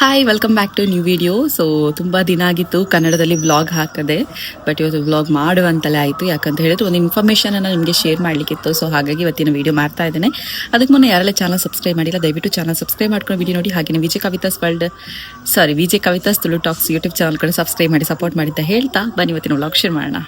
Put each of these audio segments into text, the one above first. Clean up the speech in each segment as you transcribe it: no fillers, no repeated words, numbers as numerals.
Hi, welcome back to new video. So ತುಂಬ ದಿನ ಆಗಿತ್ತು ಕನ್ನಡದಲ್ಲಿ ವ್ಲಾಗ್ ಹಾಕದೆ, ಬಟ್ ಇವತ್ತು ವ್ಲಾಗ್ ಮಾಡುವಂತಲೇ ಆಯಿತು. ಯಾಕಂತ ಹೇಳಿದ್ರೆ ಒಂದು ಇನ್ಫಾರ್ಮೇಷನನ್ನು ನಿಮಗೆ ಶೇರ್ ಮಾಡಲಿಕ್ಕಿತ್ತು. ಸೊ ಹಾಗಾಗಿ ಇವತ್ತಿನ ವಿಡಿಯೋ ಮಾಡ್ತಾ ಇದ್ದೇನೆ. ಅದಕ್ಕೆ ಮುನ್ನ ಯಾರೆಲ್ಲ ಚಾನಲ್ ಸಬ್ಸ್ಕ್ರೈಬ್ ಮಾಡಿಲ್ಲ, ದಯವಿಟ್ಟು ಚಾನಲ್ ಸಬ್ಸ್ಕ್ರೈಬ್ ಮಾಡ್ಕೊಂಡು ವಿಡಿಯೋ ನೋಡಿ. ಹಾಗೆ Vijay Kavitha's Tulu talks YouTube channel ಕಡೆ ಸಬ್ಸ್ಕ್ರೈಬ್ ಮಾಡಿ ಸಪೋರ್ಟ್ ಮಾಡಿ ಅಂತ ಹೇಳ್ತಾ ಬನ್ನಿ ಇವತ್ತಿನ ವ್ಲಾಗ್ ಶೇರ್ ಮಾಡೋಣ.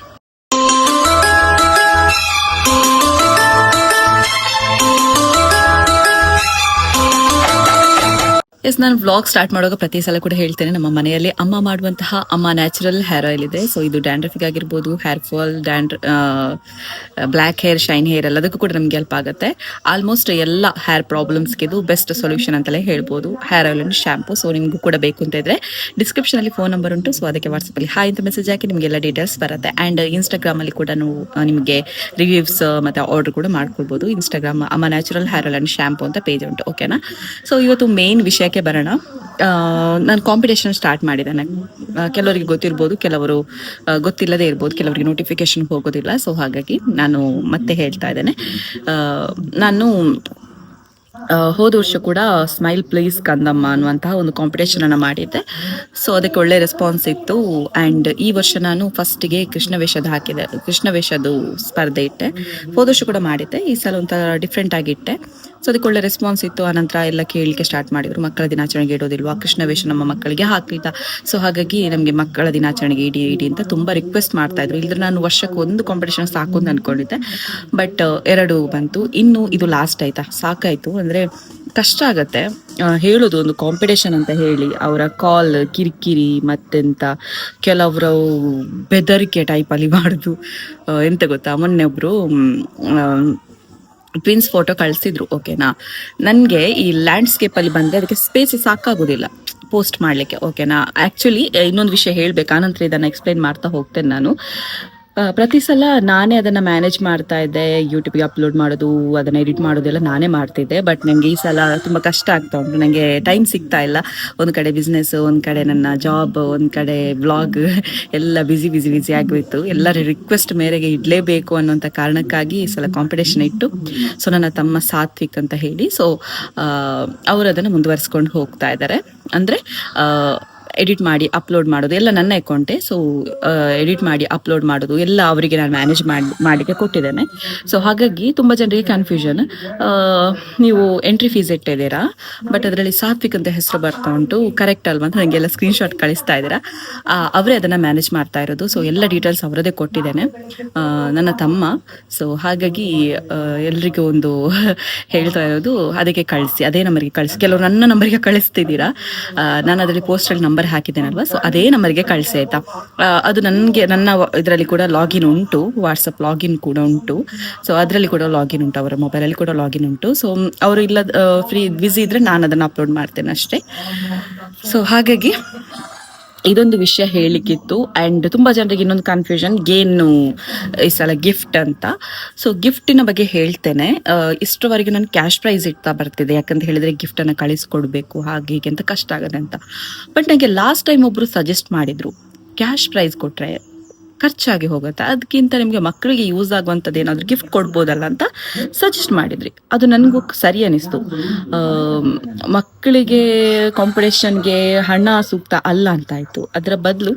ನಾನು ವ್ಲಾಗ್ ಸ್ಟಾರ್ಟ್ ಮಾಡುವಾಗ ಪ್ರತಿ ಸಲ ಕೂಡ ಹೇಳ್ತೇನೆ, ನಮ್ಮ ಮನೆಯಲ್ಲಿ ಅಮ್ಮ ಮಾಡುವಂತಹ ಅಮ್ಮ ನ್ಯಾಚುರಲ್ ಹೇರ್ ಆಯಿಲ್ ಇದೆ. ಸೊ ಇದು ಡ್ಯಾಂಡ್ರಫಿಗೆ ಆಗಿರ್ಬೋದು, hair fall, black hair, shine hair ಎಲ್ಲದಕ್ಕೂ ಕೂಡ ನಮ್ಗೆ ಹೆಲ್ಪ್ ಆಗುತ್ತೆ. ಆಲ್ಮೋಸ್ಟ್ ಎಲ್ಲ ಹೇರ್ ಪ್ರಾಬ್ಲಮ್ಸ್ಗೆ ಇದು ಬೆಸ್ಟ್ ಸೊಲ್ಯೂಷನ್ ಅಂತಲೇ ಹೇಳ್ಬೋದು, hair oil and shampoo. So ನಿಮಗೂ ಕೂಡ ಬೇಕು ಅಂತ ಇದ್ರೆ ಡಿಸ್ಕ್ರಿಪ್ಷನಲ್ಲಿ ಫೋನ್ ನಂಬರ್ ಉಂಟು. ಸೊ ಅದಕ್ಕೆ ವಾಟ್ಸಪ್ಪಲ್ಲಿ ಹಾಯ್ ಅಂತ ಮೆಸೇಜ್ ಹಾಕಿ ನಿಮಗೆಲ್ಲ ಡೀಟೇಲ್ಸ್ ಬರುತ್ತೆ. ಆ್ಯಂಡ್ ಇನ್ಸ್ಟಾಗ್ರಾಮಲ್ಲಿ ಕೂಡ ನಿಮಗೆ ರಿವ್ಯೂಸ್ ಮತ್ತು ಆರ್ಡರ್ ಕೂಡ ಮಾಡ್ಕೊಳ್ಬೋದು. ಇನ್ಸ್ಟಾಗ್ರಾಮ್ ಅಮ್ಮ natural hair oil and shampoo ಅಂತ ಪೇಜ್ ಉಂಟು. ಓಕೆನಾ? ಸೊ ಇವತ್ತು ಮೇನ್ ವಿಷಯಕ್ಕೆ ಬರೋಣ. ನಾನು ಕಾಂಪಿಟೇಷನ್ ಸ್ಟಾರ್ಟ್ ಮಾಡಿದ್ದೇನೆ. ಕೆಲವರಿಗೆ ಗೊತ್ತಿರ್ಬೋದು, ಕೆಲವರು ಗೊತ್ತಿಲ್ಲದೆ ಇರ್ಬೋದು, ಕೆಲವರಿಗೆ ನೋಟಿಫಿಕೇಶನ್ ಹೋಗೋದಿಲ್ಲ. ಸೊ ಹಾಗಾಗಿ ನಾನು ಮತ್ತೆ ಹೇಳ್ತಾ ಇದ್ದೇನೆ, ನಾನು ಹೋದ ವರ್ಷ ಕೂಡ ಸ್ಮೈಲ್ ಪ್ಲೀಸ್ ಕಂದಮ್ಮ ಅನ್ನುವಂತಹ ಒಂದು ಕಾಂಪಿಟೇಷನ್ ಅನ್ನು ಮಾಡಿದ್ದೆ. ಸೊ ಅದಕ್ಕೆ ಒಳ್ಳೆ ರೆಸ್ಪಾನ್ಸ್ ಇತ್ತು. ಆ್ಯಂಡ್ ಈ ವರ್ಷ ನಾನು ಫಸ್ಟಿಗೆ ಕೃಷ್ಣ ವೇಷದ ಸ್ಪರ್ಧೆ ಇಟ್ಟೆ. ಹೋದ ವರ್ಷ ಕೂಡ ಮಾಡಿದ್ದೆ, ಈ ಸಲ ಒಂಥರ ಡಿಫ್ರೆಂಟ್ ಆಗಿ ಇಟ್ಟೆ. ಸೊ ಅದಕ್ಕೆ ಒಳ್ಳೆ ರೆಸ್ಪಾನ್ಸ್ ಇತ್ತು. ಆನಂತರ ಎಲ್ಲ ಕೇಳಲಿಕ್ಕೆ ಸ್ಟಾರ್ಟ್ ಮಾಡಿದ್ರು, ಮಕ್ಕಳ ದಿನಾಚರಣೆಗೆ ಇಡೋದಿಲ್ವಾ, ಕೃಷ್ಣ ವೇಷ ನಮ್ಮ ಮಕ್ಕಳಿಗೆ ಹಾಕ್ಲಿಲ್ಲ. ಸೊ ಹಾಗಾಗಿ ನಮಗೆ ಮಕ್ಕಳ ದಿನಾಚರಣೆಗೆ ಇಡಿ ಅಂತ ತುಂಬ ರಿಕ್ವೆಸ್ಟ್ ಮಾಡ್ತಾ ಇದ್ರು. ಇಲ್ಲದ್ರೆ ನಾನು ವರ್ಷಕ್ಕೆ ಒಂದು ಕಾಂಪಿಟೇಷನ್ ಸಾಕು ಅಂತ ಅನ್ಕೊಂಡಿದ್ದೆ, ಬಟ್ 2 ಬಂತು. ಇನ್ನು ಇದು ಲಾಸ್ಟ್ ಆಯ್ತಾ, ಸಾಕಾಯ್ತು. ಅಂದರೆ ಕಷ್ಟ ಆಗತ್ತೆ ಹೇಳೋದು, ಒಂದು ಕಾಂಪಿಟೇಷನ್ ಅಂತ ಹೇಳಿ ಅವರ ಕಾಲ್ ಕಿರಿಕಿರಿ ಮತ್ತೆಂತ ಕೆಲವರು ಬೆದರಿಕೆ ಟೈಪಲ್ಲಿ ಮಾಡೋದು. ಎಂತ ಗೊತ್ತಾ, ಮೊನ್ನೆ ಒಬ್ರು ಟ್ವಿನ್ಸ್ ಫೋಟೋ ಕಳಿಸಿದ್ರು. ಓಕೆನಾ, ನನಗೆ ಈ ಲ್ಯಾಂಡ್ಸ್ಕೇಪಲ್ಲಿ ಬಂದರೆ ಅದಕ್ಕೆ ಸ್ಪೇಸ್ ಸಾಕಾಗೋದಿಲ್ಲ ಪೋಸ್ಟ್ ಮಾಡಲಿಕ್ಕೆ. ಓಕೆನಾ, ಆ್ಯಕ್ಚುಲಿ ಇನ್ನೊಂದು ವಿಷಯ ಹೇಳಬೇಕು, ಆನಂತರ ಇದನ್ನು ಎಕ್ಸ್ಪ್ಲೈನ್ ಮಾಡ್ತಾ ಹೋಗ್ತೇನೆ. ನಾನು ಪ್ರತಿ ಸಲ ನಾನೇ ಅದನ್ನು ಮ್ಯಾನೇಜ್ ಮಾಡ್ತಾ ಇದ್ದೆ. ಯೂಟ್ಯೂಬ್ಗೆ ಅಪ್ಲೋಡ್ ಮಾಡೋದು, ಅದನ್ನು ಎಡಿಟ್ ಮಾಡೋದೆಲ್ಲ ನಾನೇ ಮಾಡ್ತಿದ್ದೆ. ಬಟ್ ನನಗೆ ಈ ಸಲ ತುಂಬ ಕಷ್ಟ ಆಗ್ತಾ ಉಂಟು, ನನಗೆ ಟೈಮ್ ಸಿಗ್ತಾ ಇಲ್ಲ. ಒಂದು ಕಡೆ ಬಿಸ್ನೆಸ್, ಒಂದು ಕಡೆ ನನ್ನ ಜಾಬ್, ಒಂದು ಕಡೆ ವ್ಲಾಗ್, ಎಲ್ಲ ಬಿಸಿ ಆಗಿಬಿಟ್ಟು ಎಲ್ಲರ ರಿಕ್ವೆಸ್ಟ್ ಮೇರೆಗೆ ಇಡಲೇಬೇಕು ಅನ್ನೋಂಥ ಕಾರಣಕ್ಕಾಗಿ ಈ ಸಲ ಕಾಂಪಿಟೇಷನ್ ಇಟ್ಟು, ಸೊ ನನ್ನ ತಮ್ಮ ಸಾತ್ವಿಕ್ ಅಂತ ಹೇಳಿ, ಸೊ ಅವರು ಅದನ್ನು ಮುಂದುವರಿಸ್ಕೊಂಡು ಹೋಗ್ತಾ ಇದ್ದಾರೆ. ಅಂದರೆ ಎಡಿಟ್ ಮಾಡಿ ಅಪ್ಲೋಡ್ ಮಾಡೋದು ಎಲ್ಲ ನನ್ನ ಅಕೌಂಟೇ. ಸೊ ಎಡಿಟ್ ಮಾಡಿ ಅಪ್ಲೋಡ್ ಮಾಡೋದು ಎಲ್ಲ ಅವರಿಗೆ ನಾನು ಮ್ಯಾನೇಜ್ ಮಾಡಲಿಕ್ಕೆ ಕೊಟ್ಟಿದ್ದೇನೆ. ಸೊ ಹಾಗಾಗಿ ತುಂಬ ಜನರಿಗೆ ಕನ್ಫ್ಯೂಷನ್, ನೀವು ಎಂಟ್ರಿ ಫೀಸ್ ಇಟ್ಟಿದ್ದೀರಾ ಬಟ್ ಅದರಲ್ಲಿ ಸಾತ್ವಿಕ್ ಅಂತ ಹೆಸರು ಬರ್ತಾ ಉಂಟು, ಕರೆಕ್ಟ್ ಅಲ್ವಾ ಅಂತ ನನಗೆಲ್ಲ ಸ್ಕ್ರೀನ್ಶಾಟ್ ಕಳಿಸ್ತಾ ಇದ್ದೀರಾ. ಅವರೇ ಅದನ್ನು ಮ್ಯಾನೇಜ್ ಮಾಡ್ತಾ ಇರೋದು. ಸೊ ಎಲ್ಲ ಡೀಟೇಲ್ಸ್ ಅವರದೇ ಕೊಟ್ಟಿದ್ದೇನೆ, ನನ್ನ ತಮ್ಮ. ಸೊ ಹಾಗಾಗಿ ಎಲ್ರಿಗೂ ಒಂದು ಹೇಳ್ತಾ ಇರೋದು, ಅದಕ್ಕೆ ಕಳಿಸಿ, ಅದೇ ನಂಬರ್ಗೆ ಕಳಿಸಿ. ಕೆಲವರು ನನ್ನ ನಂಬರ್ಗೆ ಕಳಿಸ್ತಿದ್ದೀರಾ, ನಾನು ಅದರಲ್ಲಿ ಪೋಸ್ಟಲ್ಲಿ ನಂಬರ್ ಹಾಕಿದ್ದೇನಲ್ವಾ, ಸೊ ಅದೇ ನಂಬರ್ಗೆ ಕಳಿಸಿ ಆಯ್ತಾ. ಅದು ನನಗೆ ನನ್ನ ಇದರಲ್ಲಿ ಕೂಡ ಲಾಗಿನ್ ಉಂಟು, ವಾಟ್ಸಪ್ ಲಾಗಿನ್ ಕೂಡ ಉಂಟು. ಸೊ ಅದರಲ್ಲಿ ಕೂಡ ಲಾಗಿನ್ ಉಂಟು, ಅವರ ಮೊಬೈಲಲ್ಲಿ ಕೂಡ ಲಾಗಿನ್ ಉಂಟು. ಸೊ ಅವರು ಇಲ್ಲ ಬ್ಯುಸಿ ಇದ್ರೆ ನಾನು ಅದನ್ನು ಅಪ್ಲೋಡ್ ಮಾಡ್ತೇನೆ ಅಷ್ಟೇ. ಸೊ ಹಾಗಾಗಿ ಇದೊಂದು ವಿಷಯ ಹೇಳಲಿಕ್ಕಿತ್ತು. ಆ್ಯಂಡ್ ತುಂಬ ಜನರಿಗೆ ಇನ್ನೊಂದು ಕನ್ಫ್ಯೂಷನ್, ಏನು ಈ ಸಲ ಗಿಫ್ಟ್ ಅಂತ. ಸೊ ಗಿಫ್ಟಿನ ಬಗ್ಗೆ ಹೇಳ್ತೇನೆ. ಇಷ್ಟರವರೆಗೆ ನಾನು ಕ್ಯಾಶ್ ಪ್ರೈಸ್ ಇಡ್ತಾ ಬರ್ತಿದ್ದೆ, ಯಾಕಂತ ಹೇಳಿದರೆ ಗಿಫ್ಟನ್ನು ಕಳಿಸ್ಕೊಡ್ಬೇಕು ಹಾಗೆ ಹೀಗೆ ಅಂತ ಕಷ್ಟ ಆಗುತ್ತೆ ಅಂತ. ಬಟ್ ನನಗೆ ಲಾಸ್ಟ್ ಟೈಮ್ ಒಬ್ಬರು ಸಜೆಸ್ಟ್ ಮಾಡಿದರು, ಕ್ಯಾಶ್ ಪ್ರೈಸ್ ಕೊಟ್ಟರೆ ಖರ್ಚಾಗಿ ಹೋಗುತ್ತೆ, ಅದಕ್ಕಿಂತ ನಿಮಗೆ ಮಕ್ಕಳಿಗೆ ಯೂಸ್ ಆಗುವಂಥದ್ದು ಏನಾದರೂ ಗಿಫ್ಟ್ ಕೊಡ್ಬೋದಲ್ಲ ಅಂತ ಸಜೆಸ್ಟ್ ಮಾಡಿದ್ರಿ. ಅದು ನನಗೂ ಸರಿ ಅನ್ನಿಸ್ತು. ಮಕ್ಕಳಿಗೆ ಕಾಂಪಿಟೇಷನ್ಗೆ ಹಣ ಸೂಕ್ತ ಅಲ್ಲ ಅಂತಾಯಿತು. ಅದರ ಬದಲು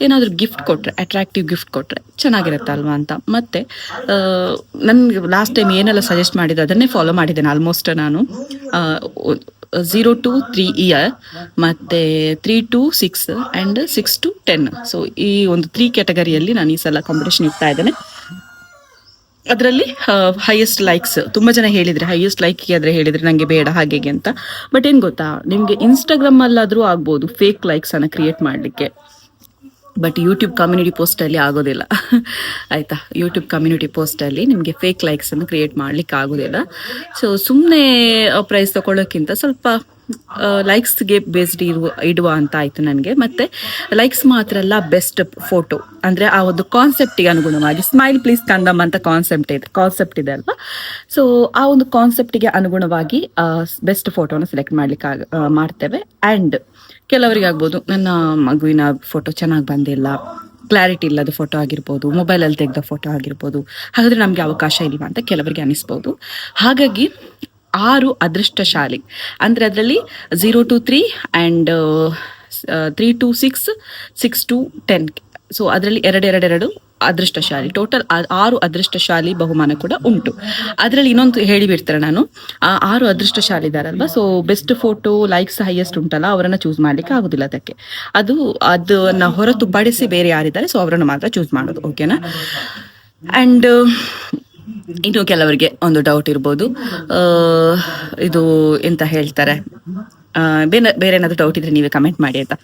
ಏನಾದರೂ ಗಿಫ್ಟ್ ಕೊಟ್ಟರೆ, ಅಟ್ರಾಕ್ಟಿವ್ ಗಿಫ್ಟ್ ಕೊಟ್ಟರೆ ಚೆನ್ನಾಗಿರುತ್ತೆ ಅಲ್ವಾ ಅಂತ. ಮತ್ತು ನನಗೆ ಲಾಸ್ಟ್ ಟೈಮ್ ಏನೆಲ್ಲ ಸಜೆಸ್ಟ್ ಮಾಡಿದ್ರು ಅದನ್ನೇ ಫಾಲೋ ಮಾಡಿದ್ದೇನೆ ಆಲ್ಮೋಸ್ಟ್. ನಾನು 0 to 3 ಇಯರ್ ಮತ್ತು 3 to 6 ಆ್ಯಂಡ್ 6 to 10. ಸೊ ಈ ಒಂದು 3 ಕ್ಯಾಟಗರಿಯಲ್ಲಿ ನಾನು ಈ ಸಲ ಕಾಂಪಿಟೇಷನ್ ಇಡ್ತಾ ಇದ್ದೇನೆ. ಅದರಲ್ಲಿ ಹೈಯೆಸ್ಟ್ ಲೈಕ್ಸ್ ತುಂಬ ಜನ ಹೇಳಿದರೆ, ಹೈಯೆಸ್ಟ್ ಲೈಕ್ಗೆ ಆದರೆ ಹೇಳಿದರೆ ನನಗೆ ಬೇಡ ಹಾಗೆ ಅಂತ. ಬಟ್ ಏನು ಗೊತ್ತಾ, ನಿಮಗೆ ಇನ್ಸ್ಟಾಗ್ರಾಮಲ್ಲಾದರೂ ಆಗ್ಬೋದು ಫೇಕ್ ಲೈಕ್ಸನ್ನು ಕ್ರಿಯೇಟ್ ಮಾಡಲಿಕ್ಕೆ, ಬಟ್ ಯೂಟ್ಯೂಬ್ ಕಮ್ಯುನಿಟಿ ಪೋಸ್ಟಲ್ಲಿ ಆಗೋದಿಲ್ಲ ಆಯಿತಾ. ಯೂಟ್ಯೂಬ್ ಕಮ್ಯುನಿಟಿ ಪೋಸ್ಟಲ್ಲಿ ನಿಮಗೆ ಫೇಕ್ ಲೈಕ್ಸನ್ನು ಕ್ರಿಯೇಟ್ ಮಾಡಲಿಕ್ಕೆ ಆಗೋದಿಲ್ಲ. ಸೊ ಸುಮ್ಮನೆ ಪ್ರೈಸ್ ತೊಗೊಳ್ಳೋಕ್ಕಿಂತ ಸ್ವಲ್ಪ ಲೈಕ್ಸ್ಗೆ ಬೇಸ್ಡ್ ಇಡುವ ಅಂತ ಆಯಿತು ನನಗೆ. ಮತ್ತು ಲೈಕ್ಸ್ ಮಾತ್ರ ಅಲ್ಲ, ಬೆಸ್ಟ್ ಫೋಟೋ ಅಂದರೆ ಆ ಒಂದು ಕಾನ್ಸೆಪ್ಟಿಗೆ ಅನುಗುಣವಾಗಿ, ಸ್ಮೈಲ್ ಪ್ಲೀಸ್ ಕಂದಮ್ಮ ಅಂತ ಕಾನ್ಸೆಪ್ಟ್ ಇದೆ ಅಲ್ವಾ. ಸೊ ಆ ಒಂದು ಕಾನ್ಸೆಪ್ಟಿಗೆ ಅನುಗುಣವಾಗಿ ಬೆಸ್ಟ್ ಫೋಟೋನ ಸೆಲೆಕ್ಟ್ ಮಾಡ್ತೇವೆ. ಆ್ಯಂಡ್ ಕೆಲವರಿಗೆ ಆಗ್ಬೋದು, ನನ್ನ ಮಗುವಿನ ಫೋಟೋ ಚೆನ್ನಾಗಿ ಬಂದಿಲ್ಲ, ಕ್ಲಾರಿಟಿ ಇಲ್ಲದ ಫೋಟೋ ಆಗಿರ್ಬೋದು, ಮೊಬೈಲಲ್ಲಿ ತೆಗೆದ ಫೋಟೋ ಆಗಿರ್ಬೋದು, ಹಾಗಾದರೆ ನಮಗೆ ಅವಕಾಶ ಇಲ್ವಾ ಅಂತ ಕೆಲವರಿಗೆ ಅನಿಸ್ಬೋದು. ಹಾಗಾಗಿ 6 ಅದೃಷ್ಟಶಾಲಿ ಅಂದರೆ ಅದರಲ್ಲಿ 0 to 3 and 3 to 6, 6 to 10. So ಅದರಲ್ಲಿ ಎರಡು ಅದೃಷ್ಟಶಾಲಿ, ಟೋಟಲ್ 6 ಅದೃಷ್ಟಶಾಲಿ ಬಹುಮಾನ ಕೂಡ ಉಂಟು. ಅದರಲ್ಲಿ ಇನ್ನೊಂದು ಹೇಳಿಬಿಡ್ತಾರೆ, ನಾನು ಆ 6 ಅದೃಷ್ಟಶಾಲಿ ಇದ್ದಾರಲ್ವ, so best photo likes highest ಉಂಟಲ್ಲ, ಅವರನ್ನು ಚೂಸ್ ಮಾಡ್ಲಿಕ್ಕೆ ಆಗುದಿಲ್ಲ. ಅದನ್ನ ಹೊರತುಪಡಿಸಿ ಬೇರೆ ಯಾರಿದ್ದಾರೆ ಸೊ ಅವರನ್ನು ಮಾತ್ರ ಚೂಸ್ ಮಾಡೋದು, ಓಕೆನಾ. ಆ್ಯಂಡ್ ಇನ್ನು ಕೆಲವರಿಗೆ ಒಂದು ಡೌಟ್ ಇರ್ಬೋದು, ಇದು ಎಂತ ಹೇಳ್ತಾರೆ, ಬೇರೆ ಏನಾದರೂ ಡೌಟ್ ಇದ್ರೆ ನೀವೇ ಕಮೆಂಟ್ ಮಾಡಿ ಆಯ್ತಾ.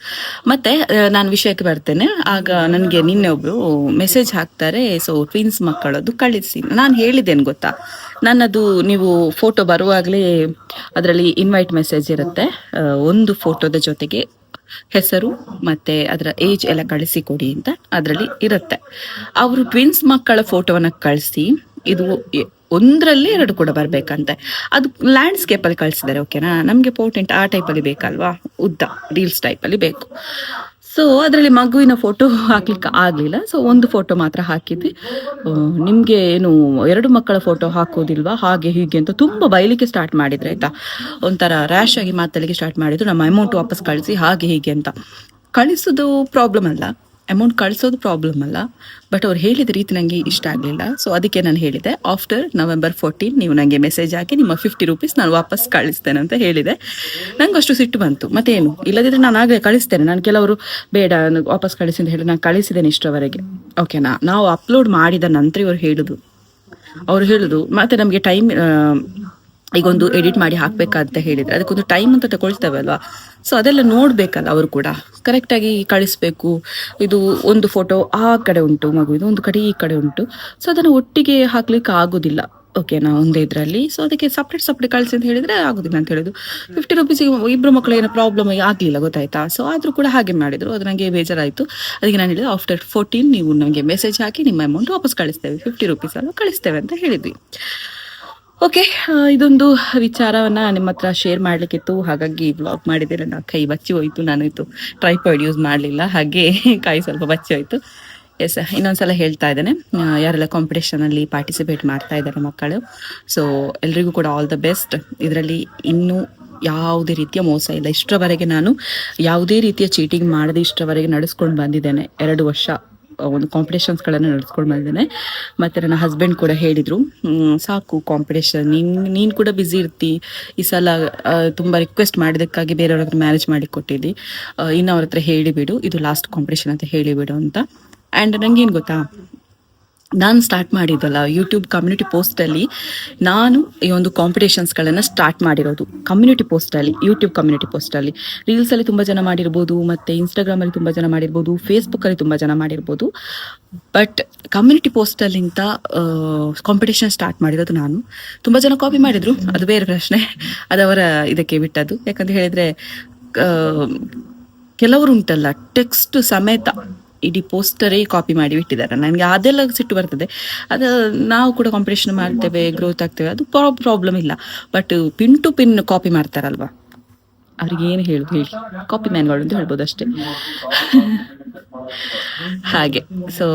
ಮತ್ತೆ ನಾನು ವಿಷಯಕ್ಕೆ ಬರ್ತೇನೆ. ಆಗ ನನಗೆ ನಿನ್ನೆ ಒಬ್ರು ಮೆಸೇಜ್ ಹಾಕ್ತಾರೆ, ಸೊ ಟ್ವಿನ್ಸ್ ಮಕ್ಕಳದ್ದು ಕಳಿಸಿ. ನಾನು ಹೇಳಿದ್ದೇನೆ ಗೊತ್ತಾ, ನನ್ನದು ನೀವು ಫೋಟೋ ಬರುವಾಗಲೇ ಅದರಲ್ಲಿ ಇನ್ವೈಟ್ ಮೆಸೇಜ್ ಇರುತ್ತೆ, ಒಂದು ಫೋಟೋದ ಜೊತೆಗೆ ಹೆಸರು ಮತ್ತೆ ಅದರ ಏಜ್ ಎಲ್ಲ ಕಳಿಸಿಕೊಡಿ ಅಂತ ಅದರಲ್ಲಿ ಇರುತ್ತೆ. ಅವರು ಟ್ವಿನ್ಸ್ ಮಕ್ಕಳ ಫೋಟೋವನ್ನು ಕಳಿಸಿ, ಇದು ಒಂದರಲ್ಲಿ 2 ಕೂಡ ಬರ್ಬೇಕಂತೆ. ಅದು ಲ್ಯಾಂಡ್ಸ್ಕೇಪಲ್ಲಿ ಕಳಿಸಿದ್ದಾರೆ, ಓಕೆನಾ. ನಮಗೆ ಪೋರ್ಟೆಂಟ್ ಆ ಟೈಪಲ್ಲಿ ಬೇಕಲ್ವಾ, ಉದ್ದ ರೀಲ್ಸ್ ಟೈಪಲ್ಲಿ ಬೇಕು. ಸೊ ಅದರಲ್ಲಿ ಮಗುವಿನ ಫೋಟೋ ಹಾಕ್ಲಿಕ್ಕೆ ಆಗಲಿಲ್ಲ, ಸೊ ಒಂದು ಫೋಟೋ ಮಾತ್ರ ಹಾಕಿದ್ವಿ. ನಿಮಗೆ ಏನು 2 ಮಕ್ಕಳ ಫೋಟೋ ಹಾಕೋದಿಲ್ವಾ ಹಾಗೆ ಹೀಗೆ ಅಂತ ತುಂಬ ಬೈಲಿಕ್ಕೆ ಸ್ಟಾರ್ಟ್ ಮಾಡಿದ್ರೆ ಆಯ್ತಾ. ಒಂಥರ ರ್ಯಾಶ್ ಆಗಿ ಮಾತಾಡಲಿಕ್ಕೆ ಸ್ಟಾರ್ಟ್ ಮಾಡಿದ್ರು, ನಮ್ಮ ಅಮೌಂಟ್ ವಾಪಸ್ ಕಳಿಸಿ ಹಾಗೆ ಹೀಗೆ ಅಂತ. ಕಳಿಸೋದು ಪ್ರಾಬ್ಲಮ್ ಅಲ್ಲ, ಅಮೌಂಟ್ ಕಳಿಸೋದು ಪ್ರಾಬ್ಲಮ್ ಅಲ್ಲ, ಬಟ್ ಅವ್ರು ಹೇಳಿದ ರೀತಿ ನನಗೆ ಇಷ್ಟ ಆಗಲಿಲ್ಲ. ಸೊ ಅದಕ್ಕೆ ನಾನು ಹೇಳಿದೆ, ಆಫ್ಟರ್ November 14 ನೀವು ನನಗೆ ಮೆಸೇಜ್ ಹಾಕಿ ನಿಮ್ಮ 50 ರೂಪೀಸ್ ನಾನು ವಾಪಸ್ ಕಳಿಸ್ತೇನೆ ಅಂತ ಹೇಳಿದೆ. ನಂಗೆ ಅಷ್ಟು ಸಿಟ್ಟು ಬಂತು. ಮತ್ತೇನು, ಇಲ್ಲದಿದ್ದರೆ ನಾನು ಆಗಲೇ ಕಳಿಸ್ತೇನೆ. ನಾನು ಕೆಲವರು ಬೇಡ ವಾಪಸ್ ಕಳಿಸಿ ಅಂತ ಹೇಳಿ ನಾನು ಕಳಿಸಿದ್ದೇನೆ ಇಷ್ಟರವರೆಗೆ, ಓಕೆನಾ. ನಾವು ಅಪ್ಲೋಡ್ ಮಾಡಿದ ನಂತರ ಅವ್ರು ಹೇಳುದು ಮತ್ತೆ ನಮಗೆ ಟೈಮ್, ಈಗ ಒಂದು ಎಡಿಟ್ ಮಾಡಿ ಹಾಕಬೇಕಂತ ಹೇಳಿದರೆ ಅದಕ್ಕೊಂದು ಟೈಮ್ ಅಂತ ತಗೊಳ್ತೇವೆ ಅಲ್ವಾ. ಸೊ ಅದೆಲ್ಲ ನೋಡಬೇಕಲ್ಲ, ಅವರು ಕೂಡ ಕರೆಕ್ಟಾಗಿ ಕಳಿಸ್ಬೇಕು. ಇದು ಒಂದು ಫೋಟೋ ಆ ಕಡೆ ಉಂಟು ಮಗುವಿದು, ಒಂದು ಕಡೆ ಈ ಕಡೆ ಉಂಟು, ಸೊ ಅದನ್ನು ಒಟ್ಟಿಗೆ ಹಾಕ್ಲಿಕ್ಕೆ ಆಗೋದಿಲ್ಲ, ಓಕೆನಾ, ಒಂದೇ ಇದರಲ್ಲಿ. ಸೊ ಅದಕ್ಕೆ ಸಪ್ರೇಟ್ ಕಳಿಸಿ ಅಂತ ಹೇಳಿದರೆ ಆಗೋದಿಲ್ಲ ಅಂತ ಹೇಳೋದು. 50 ರೂಪೀಸಿಗೆ 2 ಮಕ್ಕಳು ಏನೋ ಪ್ರಾಬ್ಲಮ್ ಆಗಲಿಲ್ಲ, ಗೊತ್ತಾಯ್ತಾ. ಸೊ ಆದರೂ ಕೂಡ ಹಾಗೆ ಮಾಡಿದರು, ಅದು ನನಗೆ ಬೇಜಾರಾಯಿತು. ಅದಕ್ಕೆ ನಾನು ಹೇಳಿದೆ, ಆಫ್ಟರ್ 14 ನೀವು ನಮಗೆ ಮೆಸೇಜ್ ಹಾಕಿ ನಿಮ್ಮ ಅಮೌಂಟ್ ವಾಪಸ್ ಕಳಿಸ್ತೇವೆ, 50 ರೂಪೀಸ್ ಅಲ್ಲ ಕಳಿಸ್ತೇವೆ ಅಂತ ಹೇಳಿದ್ವಿ. ಓಕೆ, ಇದೊಂದು ವಿಚಾರವನ್ನು ನಿಮ್ಮ ಹತ್ರ ಶೇರ್ ಮಾಡಲಿಕ್ಕಿತ್ತು, ಹಾಗಾಗಿ ಬ್ಲಾಗ್ ಮಾಡಿದ್ದೇನೆ. ನನ್ನ ಕೈ ಬಚ್ಚಿ ಹೋಯಿತು, ನಾನು ಟ್ರೈಪಾಡ್ ಯೂಸ್ ಮಾಡಲಿಲ್ಲ, ಹಾಗೆ ಕೈ ಸ್ವಲ್ಪ ಬಚ್ಚಿ ಹೋಯಿತು. ಎಸ್, ಇನ್ನೊಂದ್ಸಲ ಹೇಳ್ತಾ ಇದ್ದೇನೆ, ಯಾರೆಲ್ಲ ಕಾಂಪಿಟೇಷನಲ್ಲಿ ಪಾರ್ಟಿಸಿಪೇಟ್ ಮಾಡ್ತಾ ಇದ್ದಾರೆ ಮಕ್ಕಳು, ಸೊ ಎಲ್ರಿಗೂ ಕೂಡ ಆಲ್ ದ ಬೆಸ್ಟ್. ಇದರಲ್ಲಿ ಇನ್ನೂ ಯಾವುದೇ ರೀತಿಯ ಮೋಸ ಇಲ್ಲ. ಇಷ್ಟರವರೆಗೆ ನಾನು ಯಾವುದೇ ರೀತಿಯ ಚೀಟಿಂಗ್ ಮಾಡದೆ ಇಷ್ಟರವರೆಗೆ ನಡೆಸ್ಕೊಂಡು ಬಂದಿದ್ದೇನೆ. 2 ವರ್ಷ ಒಂದು ಕಾಂಪಿಟೇಷನ್ಸ್ಗಳನ್ನು ನಡೆಸ್ಕೊಂಡು ಬಂದಿದ್ದೇನೆ. ಮತ್ತು ನನ್ನ ಹಸ್ಬೆಂಡ್ ಕೂಡ ಹೇಳಿದರು, ಸಾಕು ಕಾಂಪಿಟೇಷನ್, ನೀನು ಕೂಡ ಬ್ಯುಸಿ ಇರ್ತಿ, ಈ ಸಲ ತುಂಬ ರಿಕ್ವೆಸ್ಟ್ ಮಾಡಿದ್ದಕ್ಕಾಗಿ ಬೇರೆಯವ್ರ ಹತ್ರ ಮ್ಯಾರೇಜ್ ಮಾಡಿ ಕೊಟ್ಟಿದ್ದಿ, ಇನ್ನು ಅವ್ರ ಹತ್ರ ಹೇಳಿಬಿಡು, ಇದು ಲಾಸ್ಟ್ ಕಾಂಪಿಟೇಷನ್ ಅಂತ ಹೇಳಿಬಿಡು ಅಂತ. ಆ್ಯಂಡ್ ನನಗೇನು ಗೊತ್ತಾ, ನಾನು ಸ್ಟಾರ್ಟ್ ಮಾಡಿದ್ದಲ್ಲ ಯೂಟ್ಯೂಬ್ ಕಮ್ಯುನಿಟಿ ಪೋಸ್ಟಲ್ಲಿ, ನಾನು ಈ ಒಂದು ಕಾಂಪಿಟೇಷನ್ಸ್ಗಳನ್ನು ಸ್ಟಾರ್ಟ್ ಮಾಡಿರೋದು ಕಮ್ಯುನಿಟಿ ಪೋಸ್ಟಲ್ಲಿ, ಯೂಟ್ಯೂಬ್ ಕಮ್ಯುನಿಟಿ ಪೋಸ್ಟಲ್ಲಿ. ರೀಲ್ಸಲ್ಲಿ ತುಂಬ ಜನ ಮಾಡಿರ್ಬೋದು, ಮತ್ತು ಇನ್ಸ್ಟಾಗ್ರಾಮಲ್ಲಿ ತುಂಬ ಜನ ಮಾಡಿರ್ಬೋದು, ಫೇಸ್ಬುಕ್ಕಲ್ಲಿ ತುಂಬ ಜನ ಮಾಡಿರ್ಬೋದು, ಬಟ್ ಕಮ್ಯುನಿಟಿ ಪೋಸ್ಟಲ್ಲಿಂತ ಕಾಂಪಿಟೇಷನ್ ಸ್ಟಾರ್ಟ್ ಮಾಡಿರೋದು ನಾನು. ತುಂಬ ಜನ ಕಾಪಿ ಮಾಡಿದರು, ಅದು ಬೇರೆ ಪ್ರಶ್ನೆ, ಅದವರ ಇದಕ್ಕೆ ಬಿಟ್ಟದ್ದು. ಯಾಕಂತ ಹೇಳಿದರೆ ಕೆಲವರು ಉಂಟಲ್ಲ ಟೆಕ್ಸ್ಟ್ ಸಮೇತ ಇಡೀ ಪೋಸ್ಟರೇ ಕಾಪಿ ಮಾಡಿ ಬಿಟ್ಟಿದ್ದಾರೆ. ನನಗೆ ಅದೆಲ್ಲ ಸಿಟ್ಟು ಬರ್ತದೆ. ಅದು ನಾವು ಕೂಡ ಕಾಂಪಿಟೇಷನ್ ಮಾಡ್ತೇವೆ, ಗ್ರೋತ್ ಆಗ್ತೇವೆ, ಅದು ಪ್ರಾಬ್ಲಮ್ ಇಲ್ಲ. But pin to pin copy ಮಾಡ್ತಾರಲ್ವ, ಅವ್ರಿಗೆ ಏನು ಹೇಳಿ ಕಾಪಿ ಮ್ಯಾನ್ಗಳು ಅಂತ ಹೇಳ್ಬೋದು ಅಷ್ಟೇ. ಹಾಗೆ, ಸೊ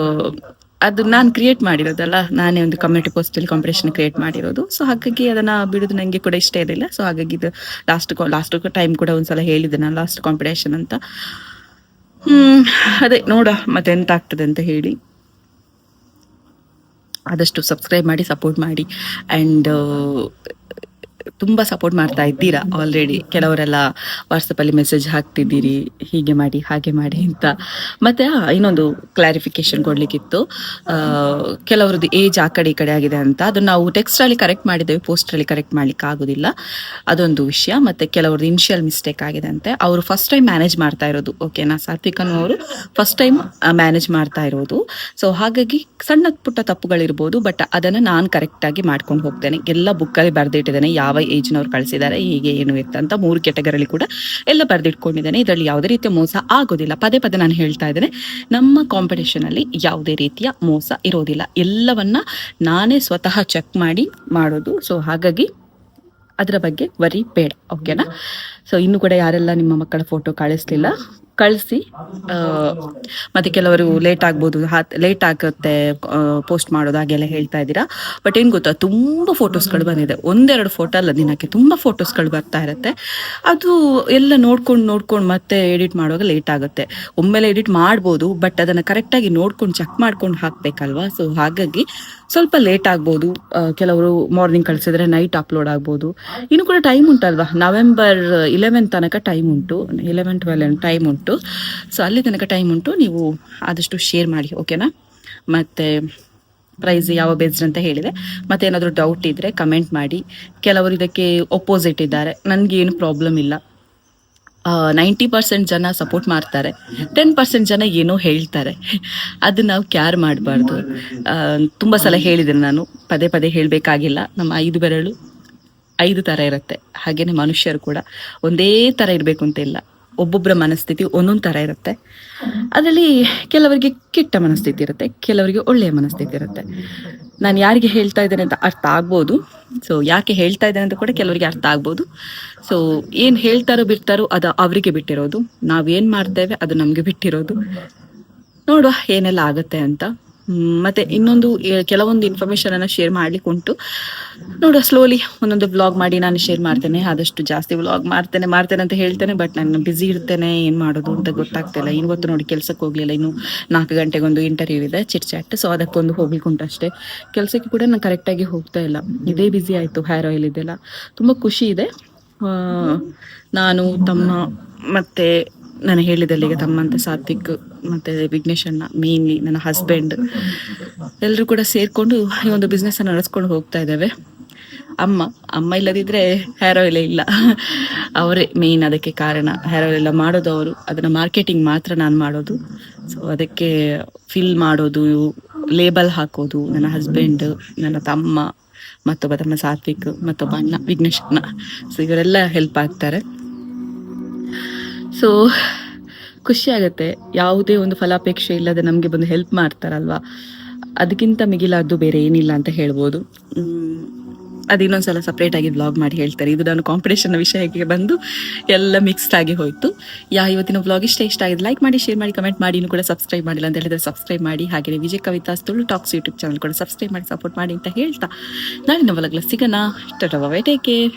ಅದು ನಾನು ಕ್ರಿಯೇಟ್ ಮಾಡಿರೋದಲ್ಲ, ನಾನೇ ಒಂದು ಕಮ್ಯುನಿಟಿ ಪೋಸ್ಟಲ್ಲಿ ಕಾಂಪಿಟೇಷನ್ ಕ್ರಿಯೇಟ್ ಮಾಡಿರೋದು. ಸೊ ಹಾಗಾಗಿ ಅದನ್ನು ಬಿಡೋದು ನನಗೆ ಕೂಡ ಇಷ್ಟ ಇರಲಿಲ್ಲ. ಸೊ ಹಾಗಾಗಿ ಇದು ಲಾಸ್ಟ್ ಟೈಮ್ ಕೂಡ ಒಂದ್ಸಲ ಹೇಳಿದ್ದೆ ನಾನು, ಲಾಸ್ಟ್ ಕಾಂಪಿಟೇಷನ್ ಅಂತ. ಅದೇ ನೋಡ ಮತ್ತೆ ಎಂತ ಆಗ್ತದೆ ಅಂತ ಹೇಳಿ. ಆದಷ್ಟು ಸಬ್ಸ್ಕ್ರೈಬ್ ಮಾಡಿ, ಸಪೋರ್ಟ್ ಮಾಡಿ. ಆ್ಯಂಡ್ ತುಂಬ ಸಪೋರ್ಟ್ ಮಾಡ್ತಾ ಇದ್ದೀರಾ ಆಲ್ರೆಡಿ. ಕೆಲವರೆಲ್ಲ ವಾಟ್ಸಪ್ಪಲ್ಲಿ ಮೆಸೇಜ್ ಹಾಕ್ತಿದ್ದೀರಿ, ಹೀಗೆ ಮಾಡಿ ಹಾಗೆ ಮಾಡಿ ಅಂತ. ಮತ್ತು ಇನ್ನೊಂದು ಕ್ಲಾರಿಫಿಕೇಶನ್ ಕೊಡಲಿಕ್ಕಿತ್ತು, ಕೆಲವರದ್ದು ಏಜ್ ಆ ಕಡೆ ಈ ಕಡೆ ಆಗಿದೆ ಅಂತ. ಅದನ್ನು ನಾವು ಟೆಕ್ಸ್ಟಲ್ಲಿ ಕರೆಕ್ಟ್ ಮಾಡಿದ್ದೇವೆ, ಪೋಸ್ಟಲ್ಲಿ ಕರೆಕ್ಟ್ ಮಾಡಲಿಕ್ಕೆ ಆಗೋದಿಲ್ಲ, ಅದೊಂದು ವಿಷಯ. ಮತ್ತು ಕೆಲವ್ರದ್ದು ಇನಿಷಿಯಲ್ ಮಿಸ್ಟೇಕ್ ಆಗಿದೆ ಅಂತೆ. ಅವರು ಫಸ್ಟ್ ಟೈಮ್ ಮ್ಯಾನೇಜ್ ಮಾಡ್ತಾ ಇರೋದು, ಓಕೆನಾ. ಸಾತ್ವಿಕನು ಅವರು ಫಸ್ಟ್ ಟೈಮ್ ಮ್ಯಾನೇಜ್ ಮಾಡ್ತಾ ಇರೋದು. ಸೊ ಹಾಗಾಗಿ ಸಣ್ಣ ಪುಟ್ಟ ತಪ್ಪುಗಳಿರ್ಬೋದು, ಬಟ್ ಅದನ್ನು ನಾನು ಕರೆಕ್ಟಾಗಿ ಮಾಡ್ಕೊಂಡು ಹೋಗ್ತೇನೆ. ಎಲ್ಲ ಬುಕ್ಕಲ್ಲಿ ಬರೆದಿಟ್ಟಿದ್ದೇನೆ, ಯಾವ ಏಜ್ನವ್ರು ಕಳಿಸಿದ್ದಾರೆ, ಹೀಗೆ ಏನು ಇತ್ತು ಅಂತ 3 ಕೆಟಗರಿಲಿ ಕೂಡ ಎಲ್ಲ ಬರೆದಿಟ್ಕೊಂಡಿದ್ದೇನೆ. ಇದರಲ್ಲಿ ಯಾವುದೇ ರೀತಿಯ ಮೋಸ ಆಗೋದಿಲ್ಲ. ಪದೇ ನಾನು ಹೇಳ್ತಾ ಇದ್ದೇನೆ, ನಮ್ಮ ಕಾಂಪಿಟೇಷನಲ್ಲಿ ಯಾವುದೇ ರೀತಿಯ ಮೋಸ ಇರೋದಿಲ್ಲ. ಎಲ್ಲವನ್ನ ನಾನೇ ಸ್ವತಃ ಚೆಕ್ ಮಾಡಿ ಮಾಡೋದು. ಸೊ ಹಾಗಾಗಿ ಅದರ ಬಗ್ಗೆ ವರಿ ಬೇಡ, ಓಕೆನಾ. ಸೊ ಇನ್ನು ಕೂಡ ಯಾರೆಲ್ಲ ನಿಮ್ಮ ಮಕ್ಕಳ ಫೋಟೋ ಕಳಿಸಿ. ಮತ್ತು ಕೆಲವರು ಲೇಟ್ ಆಗ್ಬೋದು, ಲೇಟ್ ಆಗುತ್ತೆ ಪೋಸ್ಟ್ ಮಾಡೋದು ಹಾಗೆಲ್ಲ ಹೇಳ್ತಾ ಇದ್ದೀರಾ. ಬಟ್ ಏನು ಗೊತ್ತಾ, ತುಂಬ ಫೋಟೋಸ್ಗಳು ಬಂದಿದೆ, ಒಂದೆರಡು ಫೋಟೋ ಅಲ್ಲ ದಿನಕ್ಕೆ ತುಂಬ ಫೋಟೋಸ್ಗಳು ಬರ್ತಾ ಇರುತ್ತೆ. ಅದು ಎಲ್ಲ ನೋಡ್ಕೊಂಡು ಮತ್ತೆ ಎಡಿಟ್ ಮಾಡುವಾಗ ಲೇಟ್ ಆಗುತ್ತೆ. ಒಮ್ಮೆಲೆ ಎಡಿಟ್ ಮಾಡ್ಬೋದು, ಬಟ್ ಅದನ್ನು ಕರೆಕ್ಟಾಗಿ ನೋಡ್ಕೊಂಡು ಚೆಕ್ ಮಾಡ್ಕೊಂಡು ಹಾಕಬೇಕಲ್ವಾ. ಸೊ ಹಾಗಾಗಿ ಸ್ವಲ್ಪ ಲೇಟ್ ಆಗ್ಬೋದು. ಕೆಲವರು ಮಾರ್ನಿಂಗ್ ಕಳಿಸಿದ್ರೆ ನೈಟ್ ಅಪ್ಲೋಡ್ ಆಗ್ಬೋದು. ಇನ್ನು ಕೂಡ ಟೈಮ್ ಉಂಟಲ್ವಾ, November 11 ತನಕ ಟೈಮ್ ಉಂಟು, 11-12 ಟೈಮ್ ಉಂಟು. ಸೊ ಅಲ್ಲಿ ತನಕ ಟೈಮ್ ಉಂಟು, ನೀವು ಆದಷ್ಟು ಶೇರ್ ಮಾಡಿ, ಓಕೆನಾ. ಮತ್ತು ಪ್ರೈಸ್ ಯಾವ ಬೇಸ್ಡ್ ಅಂತ ಹೇಳಿದೆ. ಮತ್ತೆ ಏನಾದರೂ ಡೌಟ್ ಇದ್ದರೆ ಕಮೆಂಟ್ ಮಾಡಿ. ಕೆಲವರು ಇದಕ್ಕೆ ಒಪೋಸಿಟ್ ಇದ್ದಾರೆ, ನನಗೇನು ಪ್ರಾಬ್ಲಮ್ ಇಲ್ಲ. 90% ಜನ ಸಪೋರ್ಟ್ ಮಾಡ್ತಾರೆ, 10% ಜನ ಏನೋ ಹೇಳ್ತಾರೆ. ಅದು ನಾವು ಕ್ಯಾರ್ ಮಾಡಬಾರ್ದು. ತುಂಬ ಸಲ ಹೇಳಿದ್ದೀನಿ ನಾನು, ಪದೇ ಪದೇ ಹೇಳಬೇಕಾಗಿಲ್ಲ. ನಮ್ಮ 5 ಬೆರಳು 5 ಥರ ಇರುತ್ತೆ, ಹಾಗೆಯೇ ಮನುಷ್ಯರು ಕೂಡ ಒಂದೇ ಥರ ಇರಬೇಕು ಅಂತ ಇಲ್ಲ. ಒಬ್ಬೊಬ್ಬರ ಮನಸ್ಥಿತಿ ಒಂದೊಂದು ಥರ ಇರುತ್ತೆ. ಅದರಲ್ಲಿ ಕೆಲವರಿಗೆ ಕೆಟ್ಟ ಮನಸ್ಥಿತಿ ಇರುತ್ತೆ, ಕೆಲವರಿಗೆ ಒಳ್ಳೆಯ ಮನಸ್ಥಿತಿ ಇರುತ್ತೆ. ನಾನು ಯಾರಿಗೆ ಹೇಳ್ತಾ ಇದ್ದೇನೆ ಅಂತ ಅರ್ಥ ಆಗ್ಬೋದು. ಸೊ ಯಾಕೆ ಹೇಳ್ತಾ ಇದ್ದೇನೆ ಅಂತ ಕೂಡ ಕೆಲವರಿಗೆ ಅರ್ಥ ಆಗ್ಬೋದು. ಸೊ ಏನು ಹೇಳ್ತಾರೋ ಬಿಡ್ತಾರೋ ಅದು ಅವರಿಗೆ ಬಿಟ್ಟಿರೋದು, ನಾವೇನು ಮಾಡ್ತೇವೆ ಅದು ನಮಗೆ ಬಿಟ್ಟಿರೋದು. ನೋಡುವ ಏನೆಲ್ಲ ಆಗುತ್ತೆ ಅಂತ. ಮತ್ತು ಇನ್ನೊಂದು ಕೆಲವೊಂದು ಇನ್ಫಾರ್ಮೇಷನನ್ನು ಶೇರ್ ಮಾಡಲಿಕ್ಕೆ ಉಂಟು. ನೋಡುವ, ಸ್ಲೋಲಿ ಒಂದೊಂದು ವ್ಲಾಗ್ ಮಾಡಿ ನಾನು ಶೇರ್ ಮಾಡ್ತೇನೆ. ಆದಷ್ಟು ಜಾಸ್ತಿ ವ್ಲಾಗ್ ಮಾಡ್ತೇನೆ ಅಂತ ಹೇಳ್ತೇನೆ, ಬಟ್ ನಾನು ಬ್ಯುಸಿ ಇರ್ತೇನೆ, ಏನು ಮಾಡೋದು ಅಂತ ಗೊತ್ತಾಗ್ತಿಲ್ಲ. ಇವತ್ತು ನೋಡಿ ಕೆಲಸಕ್ಕೆ ಹೋಗಲಿಲ್ಲ, ಇನ್ನು 4 ಗಂಟೆಗೊಂದು ಇಂಟರ್ವ್ಯೂ ಇದೆ, ಚಿಟ್. ಸೊ ಅದಕ್ಕೊಂದು ಹೋಗ್ಲಿಕ್ಕೆ ಉಂಟು ಅಷ್ಟೇ. ಕೆಲಸಕ್ಕೆ ಕೂಡ ನಾನು ಕರೆಕ್ಟಾಗಿ ಹೋಗ್ತಾ ಇಲ್ಲ, ಇದೇ ಬ್ಯುಸಿ ಆಯಿತು. ಹೇರ್ ಆಯಿಲ್ ಇದೆಲ್ಲ ತುಂಬ ಖುಷಿ ಇದೆ. ನಾನು ತಮ್ಮ ಮತ್ತು ನಾನು ಹೇಳಿದಲ್ಲಿ ಈಗ ತಮ್ಮ ಅಂತ ಸಾತ್ವಿಕ್ ಮತ್ತು ವಿಘ್ನೇಶ್ ಅಣ್ಣ, ಮೇನ್ಲಿ ನನ್ನ ಹಸ್ಬೆಂಡ್, ಎಲ್ಲರೂ ಕೂಡ ಸೇರಿಕೊಂಡು ಈ ಒಂದು ಬಿಸ್ನೆಸ್ಸನ್ನು ನಡೆಸ್ಕೊಂಡು ಹೋಗ್ತಾ ಇದ್ದೇವೆ. ಅಮ್ಮ ಇಲ್ಲದಿದ್ದರೆ ಹೇರ್ ಆಯಿಲೇ ಇಲ್ಲ, ಅವರೇ ಮೇಯ್ನ್ ಅದಕ್ಕೆ ಕಾರಣ. ಹೇರ್ ಆಯಿಲ್ ಎಲ್ಲ ಮಾಡೋದು ಅವರು, ಅದನ್ನು ಮಾರ್ಕೆಟಿಂಗ್ ಮಾತ್ರ ನಾನು ಮಾಡೋದು. ಸೊ ಅದಕ್ಕೆ ಫಿಲ್ ಮಾಡೋದು, ಲೇಬಲ್ ಹಾಕೋದು ನನ್ನ ಹಸ್ಬೆಂಡ್, ನನ್ನ ತಮ್ಮ, ಮತ್ತೊಬ್ಬ ತಮ್ಮ ಸಾತ್ವಿಕ್, ಮತ್ತೊಬ್ಬ ಅಣ್ಣ ವಿಘ್ನೇಶ್ ಅಣ್ಣ. ಸೊ ಇವರೆಲ್ಲ ಹೆಲ್ಪ್ ಆಗ್ತಾರೆ. ಸೊ ಖುಷಿ ಆಗುತ್ತೆ, ಯಾವುದೇ ಒಂದು ಫಲಾಪೇಕ್ಷೆ ಇಲ್ಲದೆ ನಮಗೆ ಬಂದು ಹೆಲ್ಪ್ ಮಾಡ್ತಾರಲ್ವ, ಅದಕ್ಕಿಂತ ಮಿಗಿಲಾದ್ದು ಬೇರೆ ಏನಿಲ್ಲ ಅಂತ ಹೇಳ್ಬೋದು. ಅದು ಇನ್ನೊಂದ್ಸಲ ಸಪ್ರೇಟಾಗಿ ವ್ಲಾಗ್ ಮಾಡಿ ಹೇಳ್ತಾರೆ. ಇದು ನಾನು ಕಾಂಪಿಟೇಷನ್ ವಿಷಯಕ್ಕೆ ಬಂದು ಎಲ್ಲ ಮಿಕ್ಸ್ಡ್ ಆಗಿ ಹೋಯಿತು. ಇವತ್ತಿನ ವ್ಲಾಗ್ ಇಷ್ಟ ಆಗಿದೆ, ಲೈಕ್ ಮಾಡಿ, ಶೇರ್ ಮಾಡಿ, ಕಮೆಂಟ್ ಮಾಡಿ. ಇನ್ನೂ ಕೂಡ ಸಬ್ಸ್ಕ್ರೈಬ್ ಮಾಡಿಲ್ಲ ಅಂತ ಹೇಳಿದ್ರೆ ಸಬ್ಸ್ಕ್ರೈಬ್ ಮಾಡಿ. ಹಾಗೆಯೇ Vijay Kavitha Tulu talks YouTube channel ಕೂಡ ಸಬ್ಸ್ಕ್ರೈಬ್ ಮಾಡಿ, ಸಪೋರ್ಟ್ ಮಾಡಿ ಅಂತ ಹೇಳ್ತಾ ನಾಳಿನ ವ್ಲಾಗ್ಲ ಸಿಗೋಣ. Tata, bye bye, take care.